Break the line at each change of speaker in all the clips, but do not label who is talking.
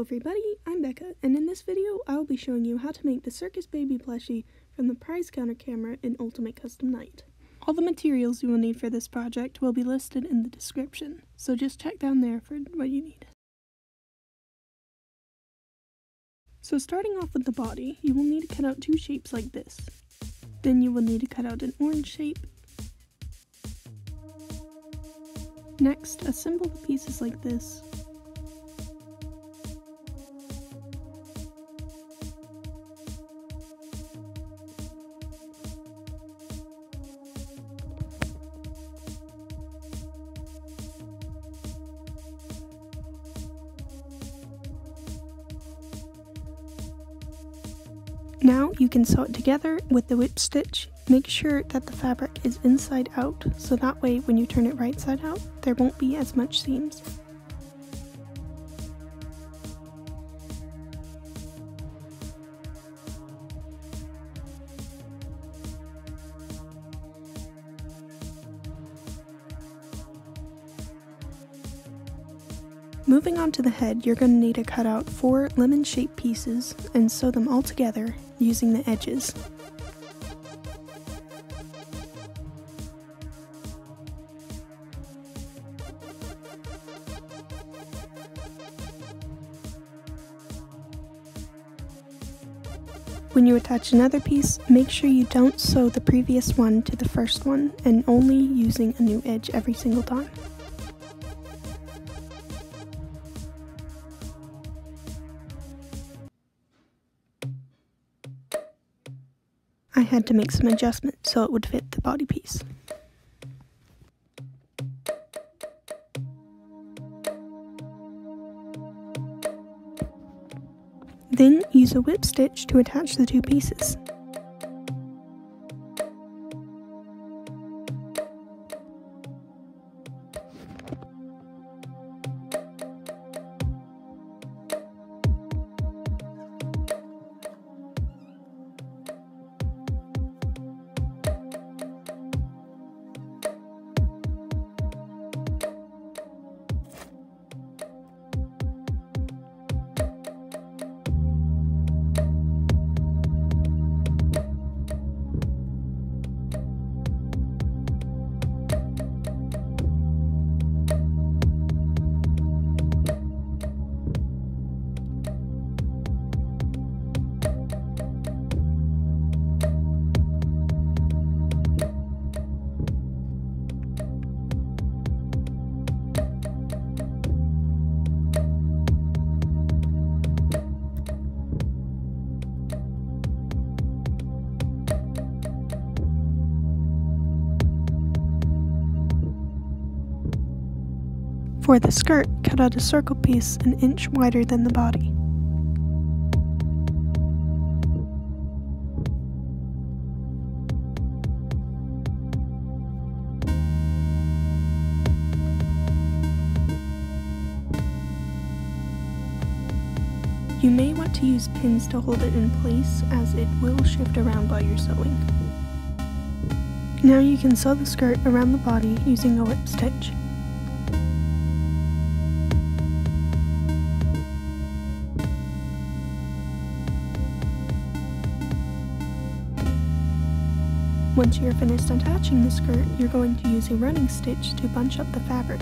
everybody, I'm Becca, and in this video I will be showing you how to make the Circus baby plushie from the prize counter camera in Ultimate Custom Night. All the materials you will need for this project will be listed in the description, so just check down there for what you need. So starting off with the body, you will need to cut out two shapes like this. Then you will need to cut out an orange shape. Next, assemble the pieces like this. Now you can sew it together with the whip stitch. Make sure that the fabric is inside out, so that way when you turn it right side out, there won't be as much seams. Moving on to the head, you're going to need to cut out 4 lemon-shaped pieces and sew them all together using the edges. When you attach another piece, make sure you don't sew the previous one to the first one and only using a new edge every single time. I had to make some adjustments so it would fit the body piece. Then use a whip stitch to attach the two pieces. For the skirt, cut out a circle piece an inch wider than the body. You may want to use pins to hold it in place, as it will shift around while you're sewing. Now you can sew the skirt around the body using a whip stitch. Once you're finished attaching the skirt, you're going to use a running stitch to bunch up the fabric.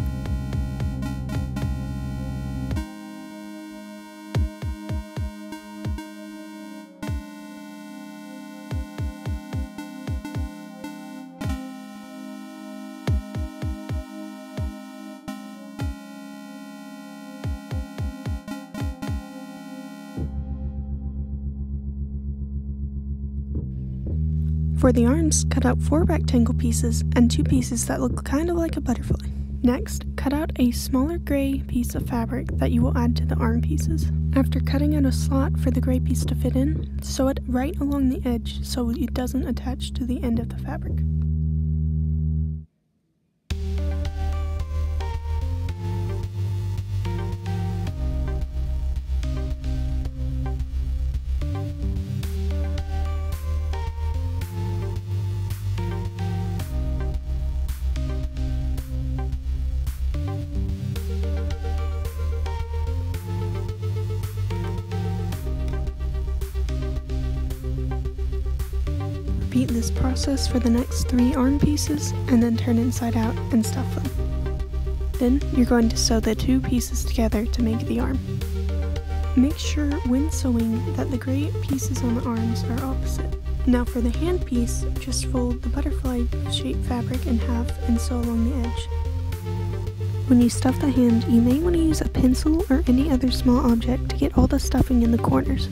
For the arms, cut out 4 rectangle pieces and 2 pieces that look kind of like a butterfly. Next, cut out a smaller gray piece of fabric that you will add to the arm pieces. After cutting out a slot for the gray piece to fit in, sew it right along the edge so it doesn't attach to the end of the fabric. Repeat this process for the next 3 arm pieces and then turn inside out and stuff them. Then you're going to sew the 2 pieces together to make the arm. Make sure when sewing that the gray pieces on the arms are opposite. Now for the hand piece, just fold the butterfly shaped fabric in half and sew along the edge. When you stuff the hand, you may want to use a pencil or any other small object to get all the stuffing in the corners.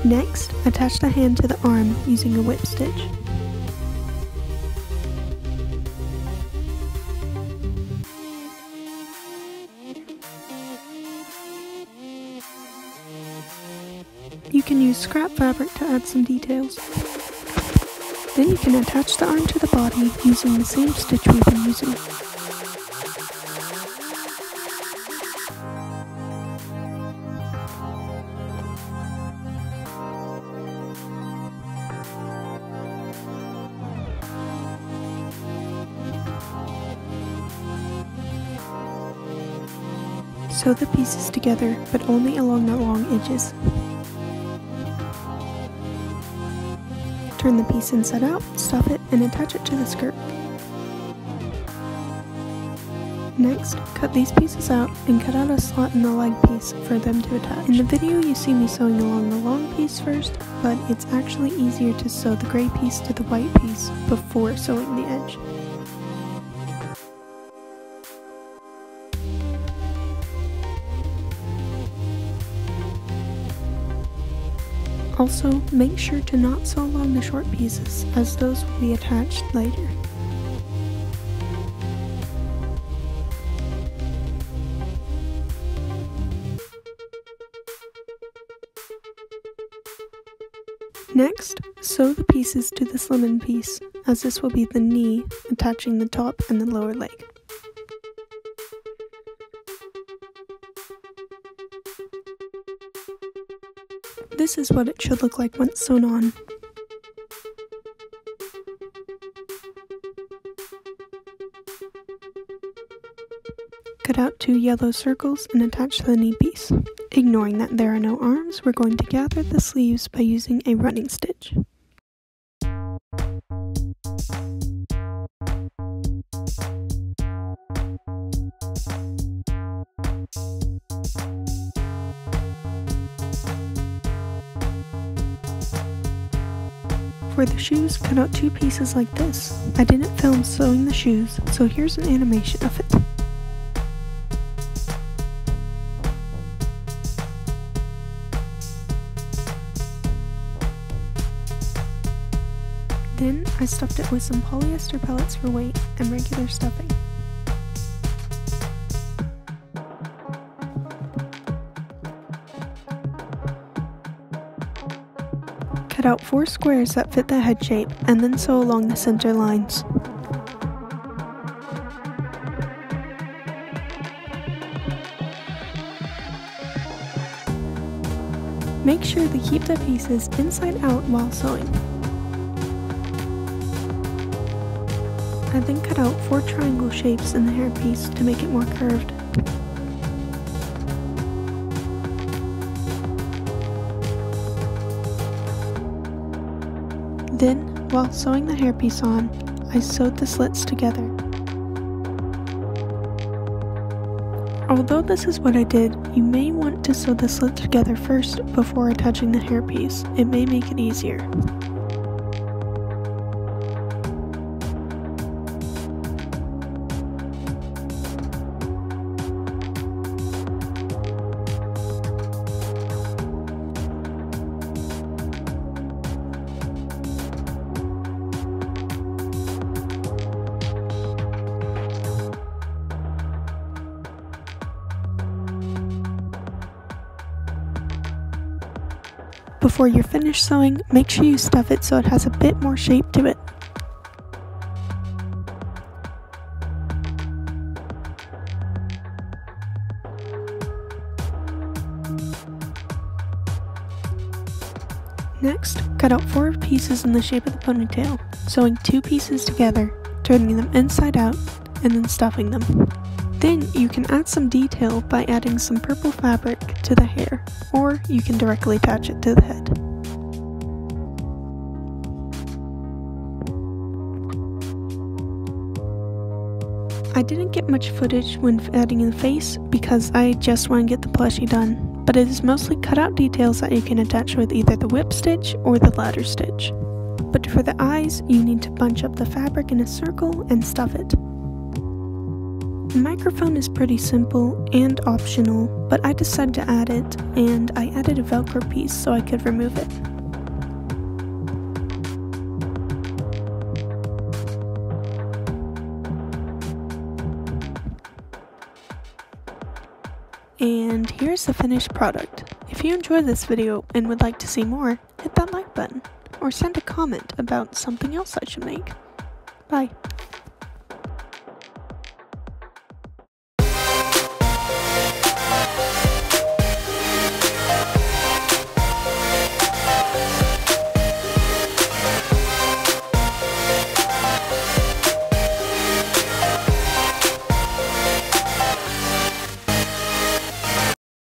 Next, attach the hand to the arm using a whip stitch. You can use scrap fabric to add some details. Then you can attach the arm to the body using the same stitch we've been using. Sew the pieces together, but only along the long edges. Turn the piece inside out, stuff it, and attach it to the skirt. Next, cut these pieces out and cut out a slot in the leg piece for them to attach. In the video you see me sewing along the long piece first, but it's actually easier to sew the gray piece to the white piece before sewing the edge. Also, make sure to not sew along the short pieces, as those will be attached later. Next, sew the pieces to the slim piece, as this will be the knee, attaching the top and the lower leg. This is what it should look like once sewn on. Cut out 2 yellow circles and attach the knee piece. Ignoring that there are no arms, we're going to gather the sleeves by using a running stitch. For the shoes, cut out 2 pieces like this. I didn't film sewing the shoes, so here's an animation of it. Then, I stuffed it with some polyester pellets for weight and regular stuffing. Cut out 4 squares that fit the head shape, and then sew along the center lines. Make sure to keep the pieces inside out while sewing. I then cut out 4 triangle shapes in the hairpiece to make it more curved. Then, while sewing the hairpiece on, I sewed the slits together. Although this is what I did, you may want to sew the slits together first before attaching the hairpiece. It may make it easier. Before you're finished sewing, make sure you stuff it so it has a bit more shape to it. Next, cut out 4 pieces in the shape of the ponytail, sewing 2 pieces together, turning them inside out, and then stuffing them. Then you can add some detail by adding some purple fabric to the hair, or you can directly attach it to the head. I didn't get much footage when adding in the face because I just want to get the plushie done, but it is mostly cut out details that you can attach with either the whip stitch or the ladder stitch. But for the eyes, you need to bunch up the fabric in a circle and stuff it. The microphone is pretty simple and optional, but I decided to add it, and I added a Velcro piece so I could remove it. And here's the finished product. If you enjoyed this video and would like to see more, hit that like button, or send a comment about something else I should make. Bye.